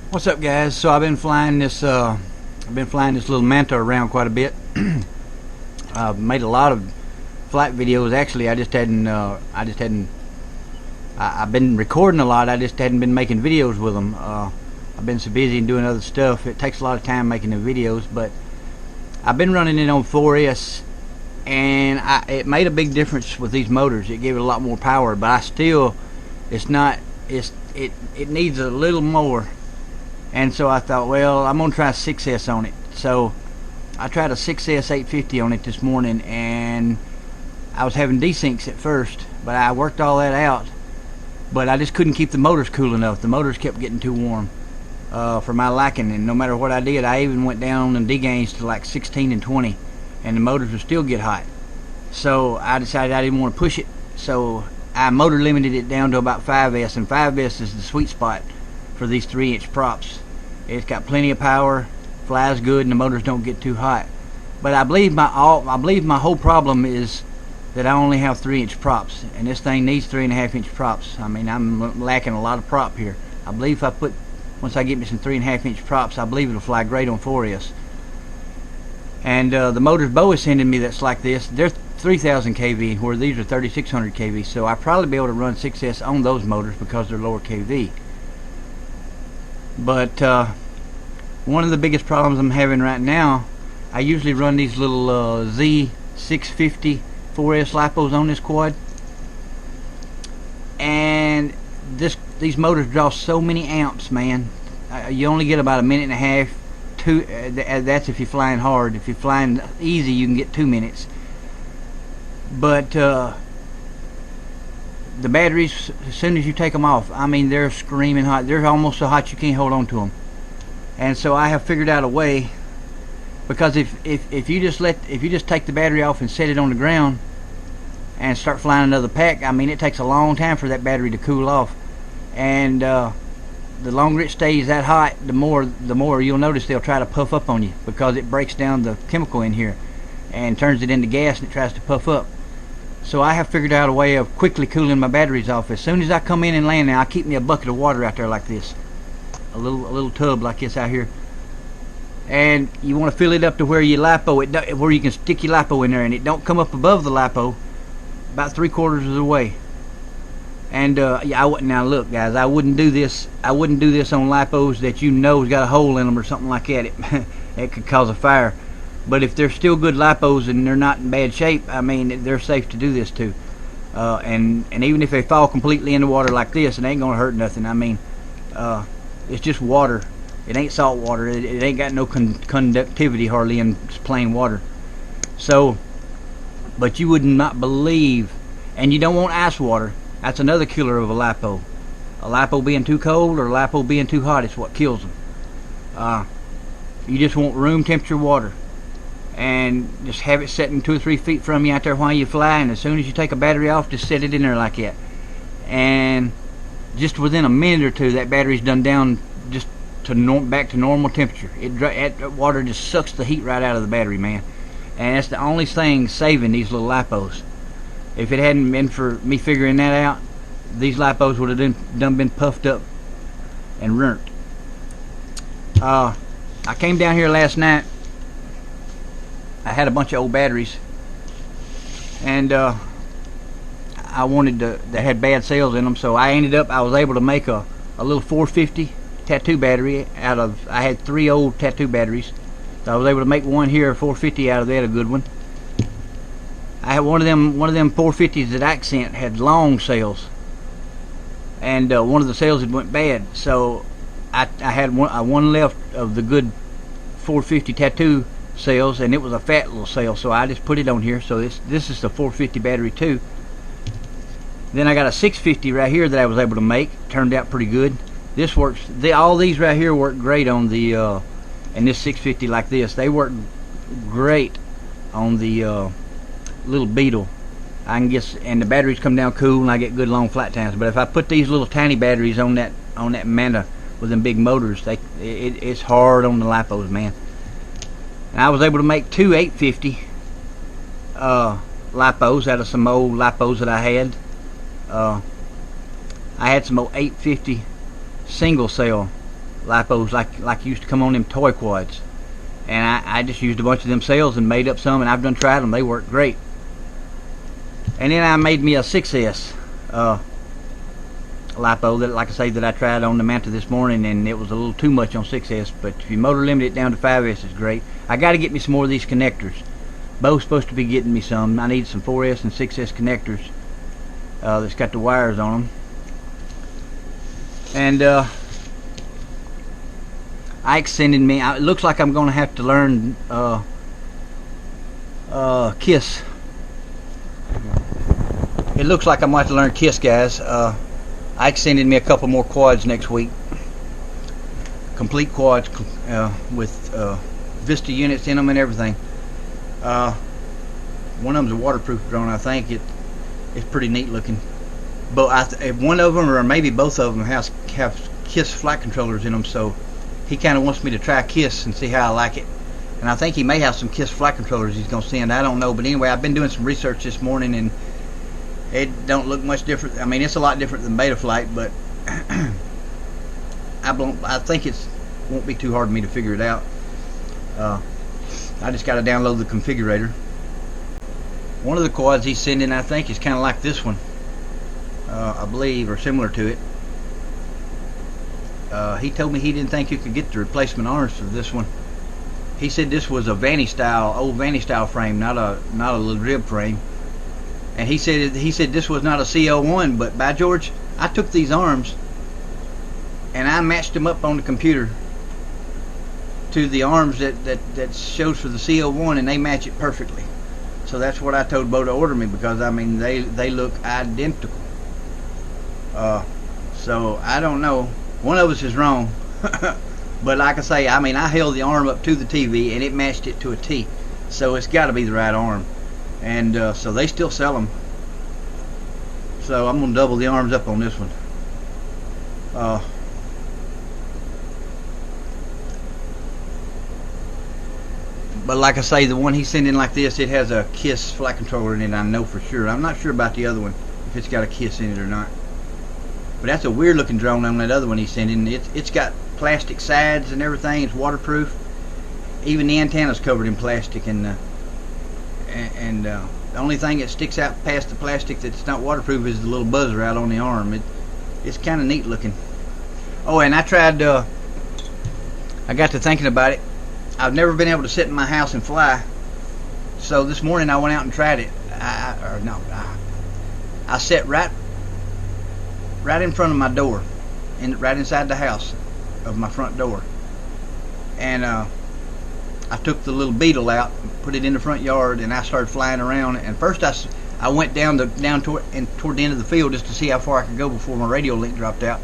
What's up, guys? So I've been flying this little Manta around quite a bit. I've made a lot of flight videos. Actually, I've been recording a lot. I just hadn't been making videos with them. I've been so busy and doing other stuff. It takes a lot of time making the videos, but I've been running it on 4S, and it made a big difference with these motors. It gave it a lot more power, but it needs a little more. And so I thought, well, I'm gonna try 6S on it. So I tried a 6S 850 on it this morning, and I was having desyncs at first, but I worked all that out. But I just couldn't keep the motors cool enough. The motors kept getting too warm for my liking, and no matter what I did, I even went down and degauges to like 16 and 20, and the motors would still get hot. So I decided I didn't want to push it, so I motor limited it down to about 5S, and 5S is the sweet spot for these 3-inch props. It's got plenty of power, flies good, and the motors don't get too hot. But I believe my whole problem is that I only have 3-inch props, and this thing needs 3.5-inch props. I mean, I'm lacking a lot of prop here. I believe once I get me some 3.5-inch props, I believe it'll fly great on 4S. And the motors Bo is sending me that's like this, they're 3,000 kV, where these are 3,600 kV. So I'll probably be able to run 6S on those motors because they're lower kV. But one of the biggest problems I'm having right now, I usually run these little Z650 4S lipos on this quad, and these motors draw so many amps, man. You only get about a minute and a half. That's if you're flying hard. If you're flying easy, you can get 2 minutes. But the batteries, as soon as you take them off, I mean, they're screaming hot. They're almost so hot you can't hold on to them. And so I have figured out a way, because if you just take the battery off and set it on the ground and start flying another pack, I mean, it takes a long time for that battery to cool off. And the longer it stays that hot, the more you'll notice they'll try to puff up on you, because it breaks down the chemical in here and turns it into gas, and it tries to puff up. So I have figured out a way of quickly cooling my batteries off. As soon as I come in and land now, I keep me a bucket of water out there like this, a little tub like this out here, and you want to fill it up to where you lipo where you can stick your lipo in there, and it don't come up above the lipo, about 3/4 of the way. And now look, guys, I wouldn't do this on lipos that has got a hole in them or something like that. It could cause a fire. But if they're still good lipos and they're not in bad shape, I mean, they're safe to do this to. And even if they fall completely in the water like this, it ain't gonna hurt nothing. I mean, it's just water. It ain't salt water. It ain't got no conductivity hardly in plain water. So, but you would not believe, and you don't want ice water. That's another killer of a lipo. A lipo being too cold or a lipo being too hot is what kills them. You just want room temperature water, and just have it sitting 2 or 3 feet from you out there while you fly, and as soon as you take a battery off, just set it in there like that, and just within a minute or two, that battery's done down just back to normal temperature. That water just sucks the heat right out of the battery, man, and that's the only thing saving these little lipos. If it hadn't been for me figuring that out, these lipos would have done been puffed up and ruined. I came down here last night. I had a bunch of old batteries, and I wanted that had bad cells in them, so I was able to make a little 450 tattoo battery out of, I had 3 old tattoo batteries, so I was able to make one here, a 450 out of that, a good one. I had one of them 450s that Accent had long cells, and one of the cells had went bad, so I had one left of the good 450 tattoo cells, and it was a fat little cell, so I just put it on here. So this is the 450 battery too. Then I got a 650 right here that I was able to make. Turned out pretty good. This works. All these right here work great on the and this 650 like this. They work great on the little Beetle. I can get, and the batteries come down cool, and I get good long flight times. But if I put these little tiny batteries on that Manta with them big motors, it's hard on the lipos, man. And I was able to make 2 850 lipos out of some old lipos that I had. I had some old 850 single cell lipos like used to come on them toy quads, and I just used a bunch of them cells and made up some, and I've done tried them. They work great. And then I made me a 6S lipo that, like I say, that I tried on the Manta this morning, and it was a little too much on 6S, but if you motor limit it down to 5S, it's great. I got to get me some more of these connectors. Bo's supposed to be getting me some. I need some 4S and 6S connectors that's got the wires on them. And Ike's sending me, it looks like I'm going to have to learn KISS. It looks like I'm going to have to learn KISS, guys. Ike's sending me a couple more quads next week. Complete quads with Vista units in them and everything. One of them's a waterproof drone, I think. It's pretty neat looking. But one of them, or maybe both of them, have KISS flight controllers in them, so he kind of wants me to try KISS and see how I like it. And I think he may have some KISS flight controllers he's going to send. I don't know, but anyway, I've been doing some research this morning, and it don't look much different. I mean, it's a lot different than Betaflight, but I think it won't be too hard for me to figure it out. I just got to download the configurator. One of the quads he's sending, I think, is kind of like this one, I believe, or similar to it. He told me he didn't think you could get the replacement arms for this one. He said this was a Vanny style, old Vanny style frame, not a little rib frame. And he said this was not a CL1, but by George, I took these arms and I matched them up on the computer to the arms that shows for the CL1, and they match it perfectly. So that's what I told Bo to order me, because I mean they look identical. So I don't know. One of us is wrong. But like I say, I mean, I held the arm up to the TV and it matched it to a T. So it's got to be the right arm. And so they still sell them. So I'm going to double the arms up on this one. But like I say, the one he's sending like this, it has a KISS flight controller in it, I know for sure. I'm not sure about the other one, if it's got a KISS in it or not. But that's a weird looking drone on that other one he's sending. It's got plastic sides and everything. It's waterproof. Even the antenna's covered in plastic, and the only thing that sticks out past the plastic that's not waterproof is the little buzzer out on the arm. It's kind of neat looking. Oh, and I tried. I got to thinking about it. I've never been able to sit in my house and fly, so this morning I went out and tried it. I sat right in front of my door, right inside the house of my front door, and I took the little Beetle out, put it in the front yard, and I started flying around. And first I went down toward the end of the field just to see how far I could go before my radio link dropped out,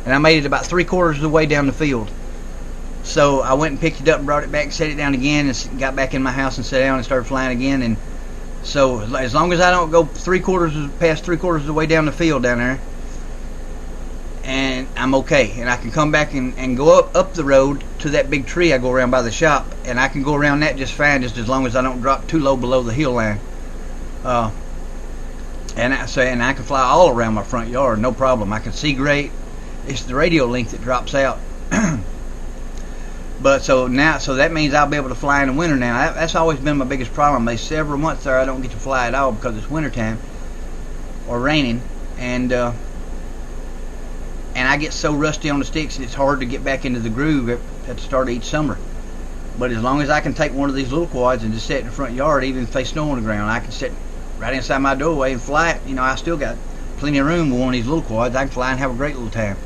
and I made it about 3/4 of the way down the field. So I went and picked it up and brought it back and set it down again, and got back in my house and sat down and started flying again. And so as long as I don't go past 3/4 of the way down the field down there, and I'm okay, and I can come back and go up the road to that big tree I go around by the shop, and I can go around that just fine, just as long as I don't drop too low below the hill line. And I can fly all around my front yard, no problem. I can see great. It's the radio link that drops out. But so that means I'll be able to fly in the winter now. That's always been my biggest problem. There's several months there I don't get to fly at all because it's winter time or raining, and I get so rusty on the sticks that it's hard to get back into the groove at the start of each summer. But as long as I can take one of these little quads and just sit in the front yard, even if they snow on the ground, I can sit right inside my doorway and fly it. You know, I still got plenty of room with one of these little quads. I can fly and have a great little time.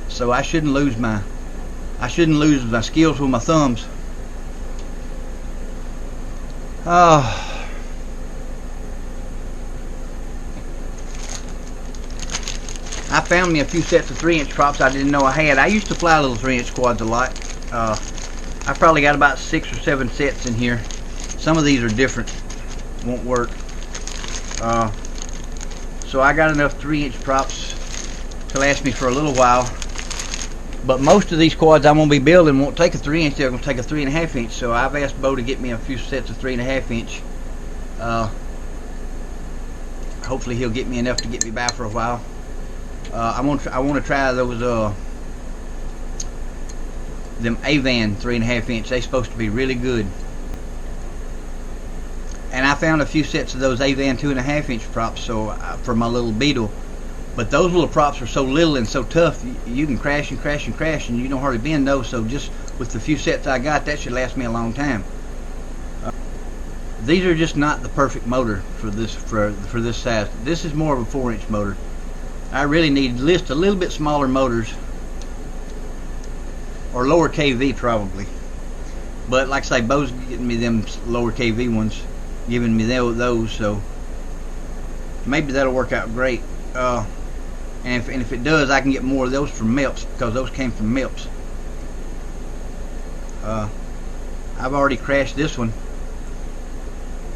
So I shouldn't lose my skills with my thumbs. I found me a few sets of 3-inch props I didn't know I had. I used to fly little 3-inch quads a lot. I probably got about 6 or 7 sets in here. Some of these are different, won't work. So I got enough 3-inch props to last me for a little while. But most of these quads I'm going to be building won't take a 3-inch, they're going to take a 3.5 inch. So I've asked Bo to get me a few sets of 3.5 inch. Hopefully he'll get me enough to get me by for a while. I want to try those them Avan 3.5 inch. They supposed to be really good. And I found a few sets of those Avan 2.5 inch props, so for my little Beetle. But those little props are so little and so tough, you can crash and crash and crash, and you don't hardly bend those. So just with the few sets I got, that should last me a long time. These are just not the perfect motor for this size. This is more of a 4-inch motor. I really need just a little bit smaller motors, or lower KV probably. But like I say, Bo's getting me them lower KV ones, giving me those, so maybe that'll work out great. And if it does, I can get more of those from Meps, because those came from Meps. I've already crashed this one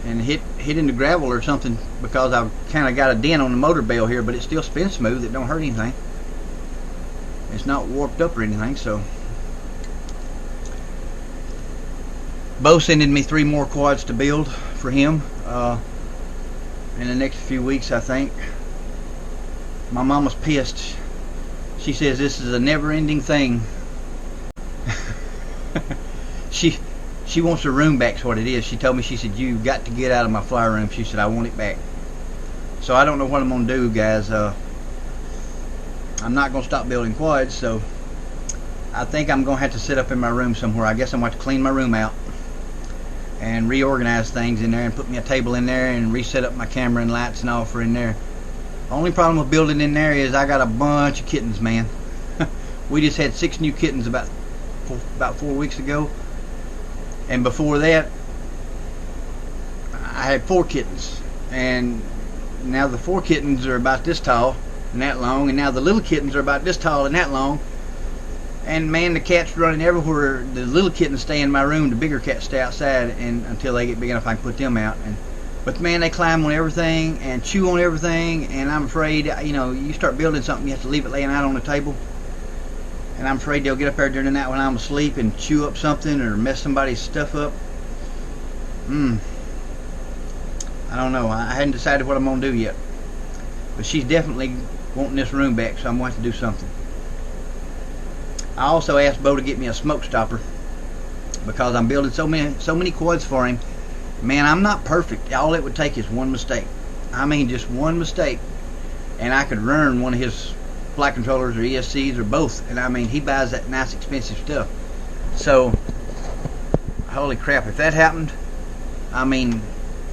and hit into gravel or something, because I've kind of got a dent on the motor bell here, but it still spins smooth. It don't hurt anything. It's not warped up or anything. So Bo sending me 3 more quads to build for him in the next few weeks, I think. My mama's pissed. She says this is a never-ending thing. She wants her room back, is what it is. She told me, she said, "You've got to get out of my fly room." She said, "I want it back." So I don't know what I'm gonna do, guys. I'm not gonna stop building quads, so I think I'm gonna have to sit up in my room somewhere. I guess I'm gonna have to clean my room out and reorganize things in there, and put me a table in there, and reset up my camera and lights and all for in there. Only problem with building in there is I got a bunch of kittens, man. We just had 6 new kittens about 4 weeks ago, and before that I had 4 kittens, and now the 4 kittens are about this tall and that long, and now the little kittens are about this tall and that long. And man, the cats running everywhere. The little kittens stay in my room, the bigger cats stay outside, and until they get big enough I can put them out. But man, they climb on everything and chew on everything, and I'm afraid, you know, you start building something, you have to leave it laying out on the table, and I'm afraid they'll get up there during the night when I'm asleep and chew up something or mess somebody's stuff up. I don't know. I hadn't decided what I'm gonna do yet, but she's definitely wanting this room back, so I'm going to have to do something. I also asked Bo to get me a smoke stopper, because I'm building so many quads for him. Man, I'm not perfect. All it would take is one mistake. I mean, just one mistake, and I could ruin one of his flight controllers or ESCs or both. And I mean, he buys that nice expensive stuff. So, holy crap, if that happened, I mean,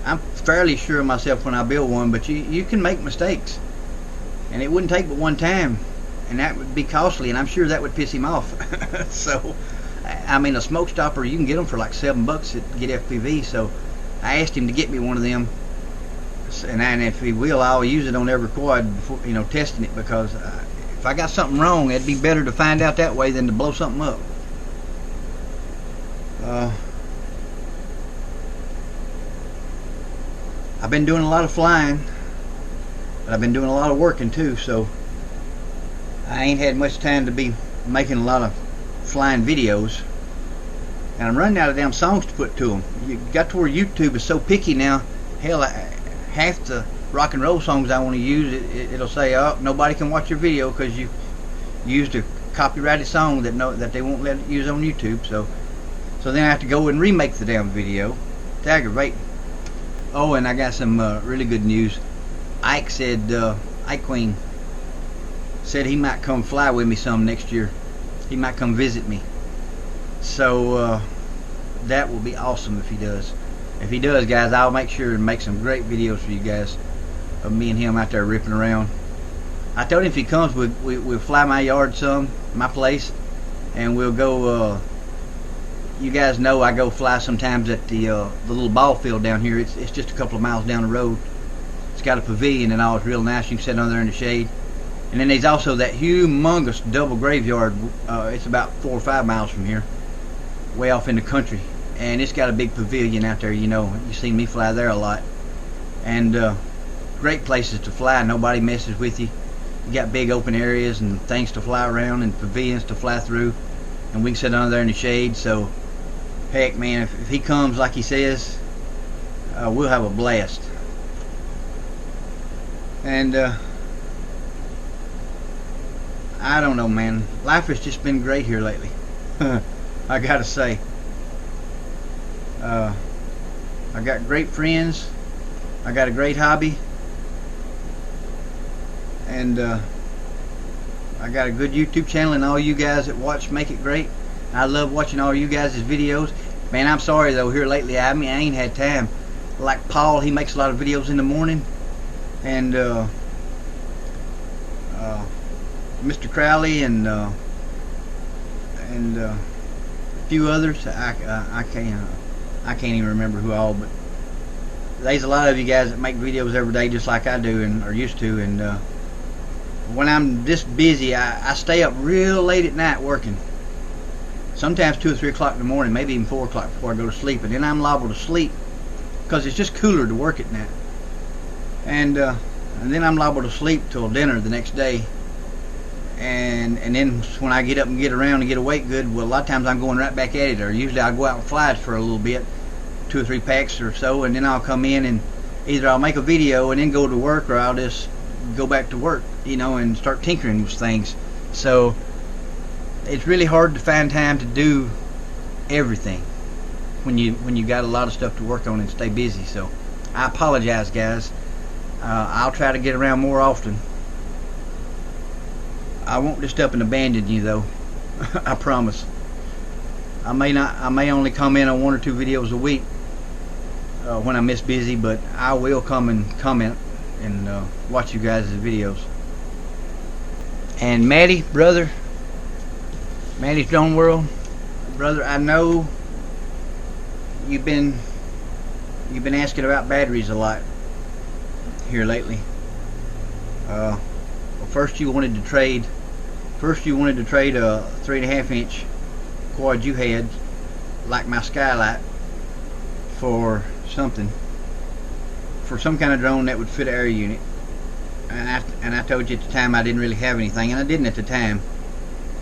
I'm fairly sure of myself when I build one, but you can make mistakes, and it wouldn't take but one time, and that would be costly, and I'm sure that would piss him off. So, I mean, a smoke stopper, you can get them for like $7 at Get FPV. So I asked him to get me one of them, and if he will, I'll use it on every quad before, you know, testing it, because if I got something wrong, it'd be better to find out that way than to blow something up. I've been doing a lot of flying, but I've been doing a lot of working too, so I ain't had much time to be making a lot of flying videos, and I'm running out of damn songs to put to them. You got to where YouTube is so picky now. Hell, half the rock and roll songs I want to use, it'll say, "Oh, nobody can watch your video because you used a copyrighted song that they won't let it use on YouTube." So then I have to go and remake the damn video. It's aggravating. Oh, and I got some really good news. Ike said, Ike Queen said he might come fly with me some next year. He might come visit me. So that will be awesome if he does. If he does, guys, I'll make sure and make some great videos for you guys of me and him out there ripping around. I told him if he comes, we'll fly my yard some, my place, and we'll go. You guys know I go fly sometimes at the little ball field down here. It's just a couple of miles down the road. It's got a pavilion and all. It's real nice. You can sit down there in the shade. And then there's also that humongous double graveyard. It's about 4 or 5 miles from here, way off in the country, and it's got a big pavilion out there. You know, you see me fly there a lot, and great places to fly. Nobody messes with you. You got big open areas and things to fly around, and pavilions to fly through, and we can sit down there in the shade. So heck, man, if he comes like he says, we'll have a blast. And I don't know, man, life has just been great here lately. I gotta say. I got great friends. I got a great hobby. And I got a good YouTube channel, and all you guys that watch make it great. I love watching all you guys' videos. Man, I'm sorry though, here lately I ain't had time. Like Paul, he makes a lot of videos in the morning, and Mr. Crowley and a few others. I can't even remember who all, but there's a lot of you guys that make videos every day just like I do and are used to. And when I'm this busy, I stay up real late at night working. Sometimes 2 or 3 o'clock in the morning, maybe even 4 o'clock before I go to sleep, and then I'm liable to sleep because it's just cooler to work at night. And then I'm liable to sleep till dinner the next day. And then when I get up and get around and get awake good, well, a lot of times I'm going right back at it. Or usually I'll go out and fly for a little bit, 2 or 3 packs or so, and then I'll come in and either I'll make a video and then go to work, or I'll just go back to work, you know, and start tinkering with things. So it's really hard to find time to do everything when you got a lot of stuff to work on and stay busy. So I apologize, guys. I'll try to get around more often. I won't just up and abandon you though. I promise. I may only come in on 1 or 2 videos a week when I'm this busy, but I will come and comment and watch you guys' videos. And Maddie, brother, Maddie's Drone World, brother, I know you've been asking about batteries a lot here lately. Well, first you wanted to trade a 3.5 inch quad you had, like my Skylight, for some kind of drone that would fit an air unit. And I told you at the time I didn't really have anything, and I didn't at the time,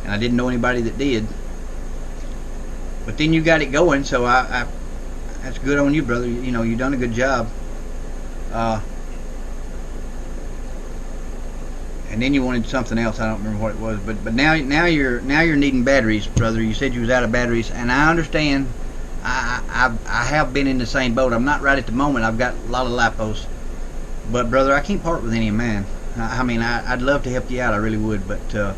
and I didn't know anybody that did. But then you got it going, so I that's good on you, brother. You know, you done a good job. And then you wanted something else. I don't remember what it was, but now you're needing batteries, brother. You said you was out of batteries, and I understand. I have been in the same boat. I'm not right at the moment. I've got a lot of lipos, but brother, I can't part with any of mine. I mean, I'd love to help you out. I really would, but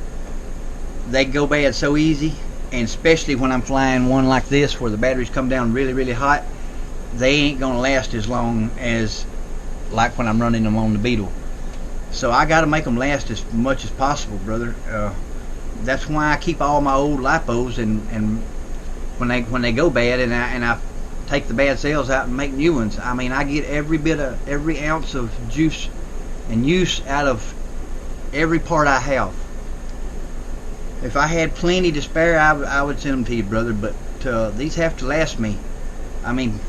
they go bad so easy, and especially when I'm flying one like this where the batteries come down really hot, they ain't gonna last as long as like when I'm running them on the Beetle. So I got to make them last as much as possible, brother. That's why I keep all my old lipos, and when they go bad, and I take the bad cells out and make new ones. I mean, I get every ounce of juice and use out of every part I have. If I had plenty to spare, I would send them to you, brother. But these have to last me. I mean,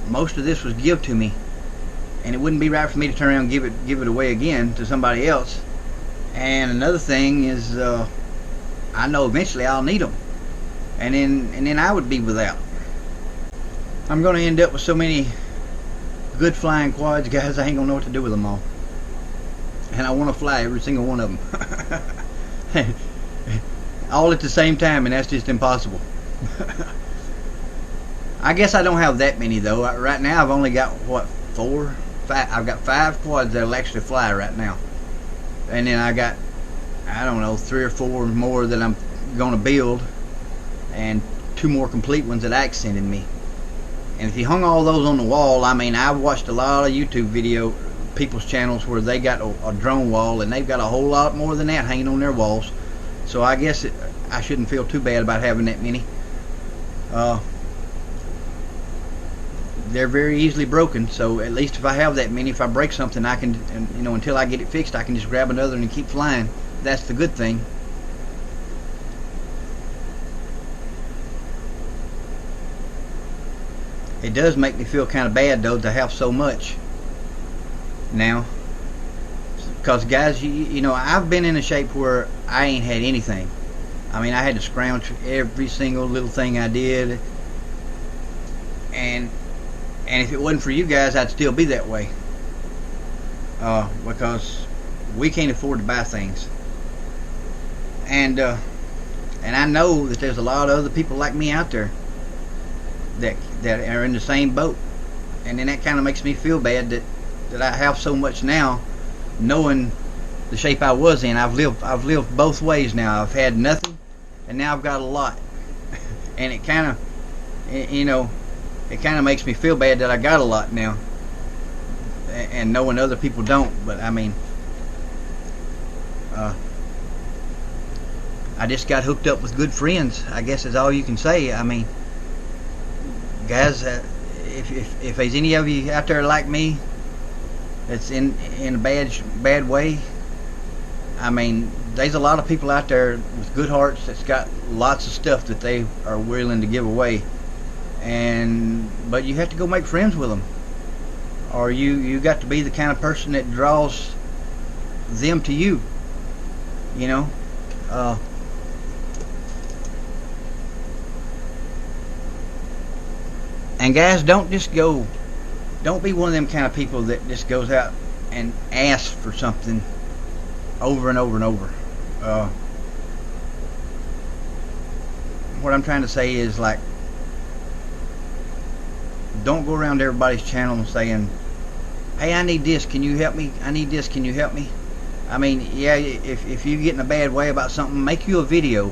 most of this was give to me, and it wouldn't be right for me to turn around and give it away again to somebody else. And another thing is, I know eventually I'll need them, and then I would be without. I'm going to end up with so many good flying quads, guys, I ain't gonna know what to do with them all. And I want to fly every single one of them all at the same time, and that's just impossible. I guess I don't have that many though. Right now I've only got what, 4, 5. I've got 5 quads that'll actually fly right now, and then I got, I don't know, 3 or 4 more that I'm gonna build, and 2 more complete ones that Ike's sending me. And if you hung all those on the wall, I mean, I've watched a lot of YouTube video people's channels where they got a drone wall, and they've got a whole lot more than that hanging on their walls. So I guess I shouldn't feel too bad about having that many. They're very easily broken, so at least if I have that many, if I break something, I can, you know, until I get it fixed, I can just grab another and keep flying. That's the good thing. It does make me feel kind of bad though to have so much now, because guys, you know, I've been in a shape where I ain't had anything. I mean, I had to scrounge every single little thing I did, and if it wasn't for you guys, I'd still be that way, because we can't afford to buy things. And And I know that there's a lot of other people like me out there that are in the same boat. And then that kind of makes me feel bad that I have so much now, knowing the shape I was in. I've lived both ways now. I've had nothing, and now I've got a lot. And it kind of, you know, it kind of makes me feel bad that I got a lot now, and knowing other people don't. But I mean, I just got hooked up with good friends, I guess is all you can say. I mean, guys, if there's any of you out there like me that's in a bad way, I mean, there's a lot of people out there with good hearts that's got lots of stuff that they are willing to give away, but you have to go make friends with them, or you got to be the kind of person that draws them to you, you know. And guys, don't be one of them kind of people that just goes out and asks for something over and over and over. What I'm trying to say is, like, don't go around everybody's channel saying, hey, I need this, can you help me? I need this, can you help me? I mean, yeah, if you get in a bad way about something, make you a video,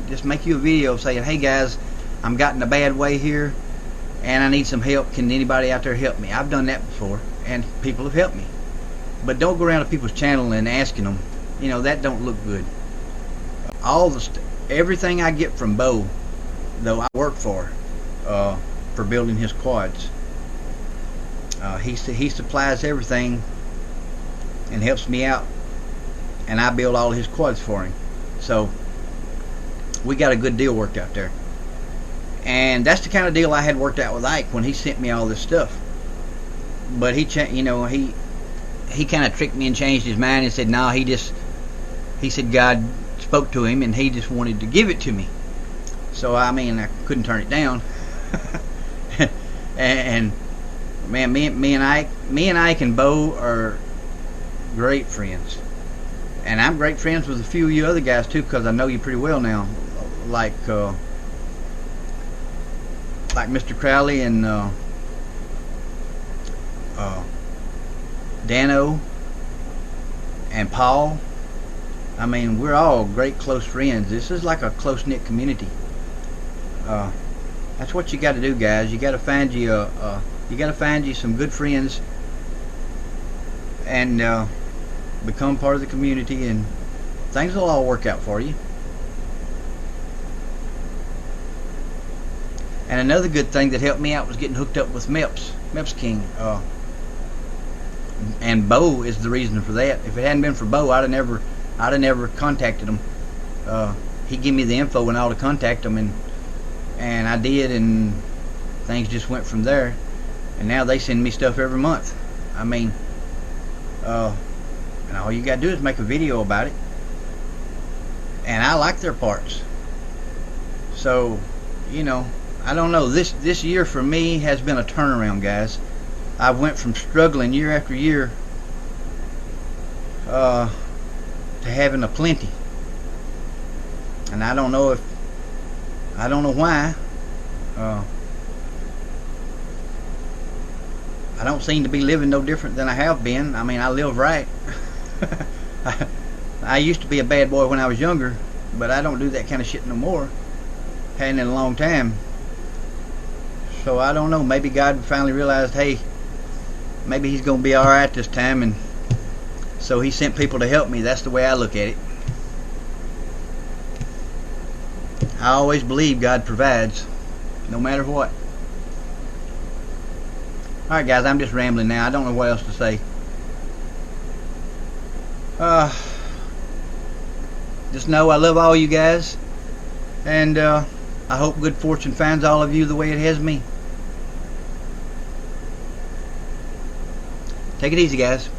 just make you a video saying, hey guys, I'm got in a bad way here and I need some help, can anybody out there help me? I've done that before and people have helped me. But don't go around to people's channel and asking them, you know, that don't look good. Everything I get from Bo, though, I work for building his quads. He supplies everything and helps me out, and I build all his quads for him. So we got a good deal worked out there, and that's the kind of deal I had worked out with Ike when he sent me all this stuff. But he kind of tricked me and changed his mind and said, no, he said God spoke to him and he just wanted to give it to me. So I mean, I couldn't turn it down. And man, me and Ike and Bo are great friends, and I'm great friends with a few of you other guys too, because I know you pretty well now, like Mr. Crowley and Dano and Paul. I mean, we're all great close friends. This is like a close-knit community. That's what you got to do, guys. You got to find you some good friends and become part of the community, and things will all work out for you. And another good thing that helped me out was getting hooked up with Mepsking. And Bo is the reason for that. If it hadn't been for Bo, I'd have never contacted him. He gave me the info and all to contact him, and I did, and things just went from there. And now they send me stuff every month. I mean, and all you gotta do is make a video about it. And I like their parts. So, you know, I don't know. This year for me has been a turnaround, guys. I went from struggling year after year to having a plenty. And I don't know why. I don't seem to be living no different than I have been. I mean, I live right. I used to be a bad boy when I was younger, but I don't do that kind of shit no more. Hadn't in a long time. So I don't know. Maybe God finally realized, hey, maybe he's gonna be all right this time, and so he sent people to help me. That's the way I look at it. I always believe God provides, no matter what. Alright guys, I'm just rambling now. I don't know what else to say. Just know I love all you guys, and I hope good fortune finds all of you the way it has me. Take it easy, guys.